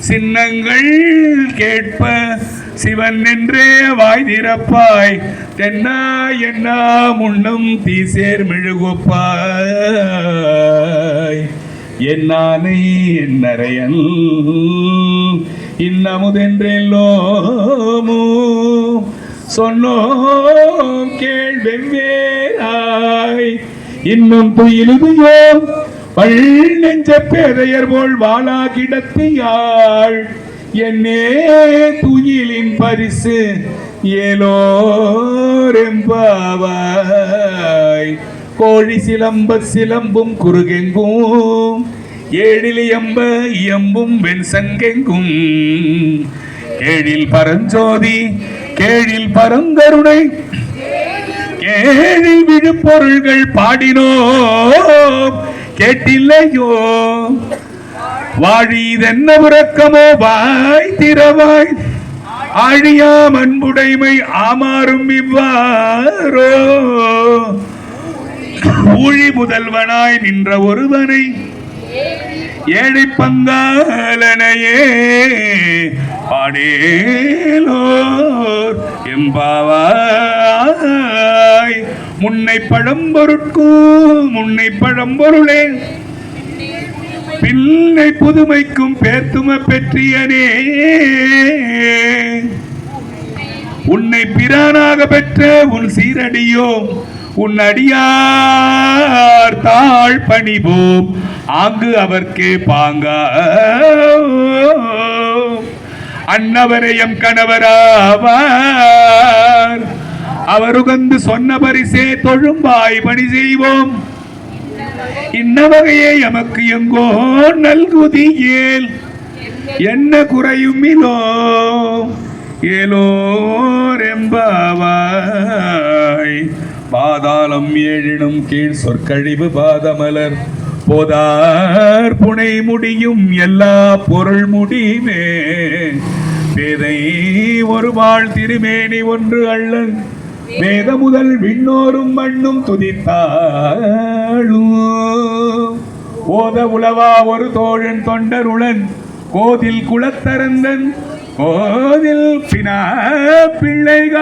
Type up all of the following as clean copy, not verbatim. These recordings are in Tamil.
சின்னங்கள் கேட்ப சிவன் என்றே வாய் திறப்பாய் தென்னா என்ன முன்னும் தீசேர் மெழுகுப்பாய் என்னானை என்னறையன் இன்னமுதென்றெல்லோமோ சொன்னோம் கேள் வெவ்வேறாய் இன்னும் துயிலுதையோ பள் நெஞ்ச பேதையர் போல் வாழா கிடத்தியாள் என்னே துயிலின் பரிசு ஏலோரெம்பாவாய் கோழி சிலம்ப சிலம்பும் குறுகெங்கும் ஏழில் எம்ப இயம்பும் வெண்சங்கெங்கும் ஏழில் பரஞ்சோதி கேழில் பரந்தருணை கேழில் விழுப்பொருள்கள் பாடினோ கேட்டில்லையோ வாழிதென்ன உறக்கமோ வாய் திறவாய் ஆழியாம் அன்புடைமை ஆமாறும் இவ்வாறோ ஊழி முதல்வனாய் நின்ற ஒருவனை ஏழை பங்காலனையே பாடேலோர் எம்பாவாய் முன்னை பழம்பொருட்கும் முன்னை பழம்பொருளே பிள்ளை புதுமைக்கும் பேர்த்தும பெற்றியனே உன்னை பிரானாக பெற்ற உன் சீரடியோ உன் அடியார் தாழ் பணிவோம் ஆங்கு அவர்க்கே பாங்கா அன்னவரையம் கணவராவார் அவருகந்து சொன்ன பரிசே தொழும்பாய் பணி செய்வோம் இன்ன வகையே எமக்கு எங்கோ நல்குதியேல் என்ன குறையும் இலோ ஏலோரெம்பாவாய் பாதாளம் ஏழினும் கீழ் சொற்கழிவு பாதமலர் போதார் புனை முடியும் எல்லா பொருள் முடிவே பேதை ஒரு வாழ் திருமேனி ஒன்று அள்ளன் வேத முதல் விண்ணோரும் மண்ணும் துதித்தாளும் ஓத உளவா ஒரு தோழன் தொண்டருளன் கோதில் குளத்தரந்தன் கோதில் பினா பிள்ளைகள்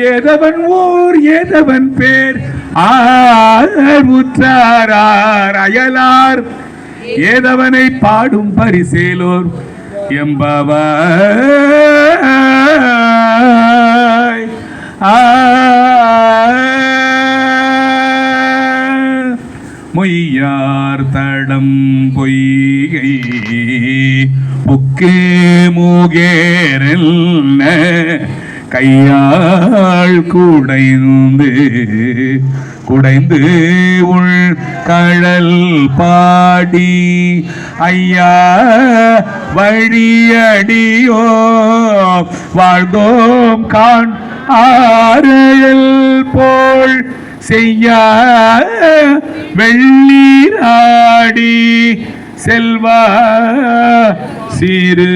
ஏதவன் ஊர் ஏதவன் பேர் ஆற்றார் அயலார் ஏதவனை பாடும் பரிசேலோர் எம்பவாய் மொய்யார் தடம் பொய்கை புக்கே மூகேரல் கையாள் குடைந்து உள் கழல் பாடி ஐயா வழியடியோ வாழ்ந்தோம் காண் ஆரல் போல் செய்ய வெள்ளீராடி செல்வா சிறு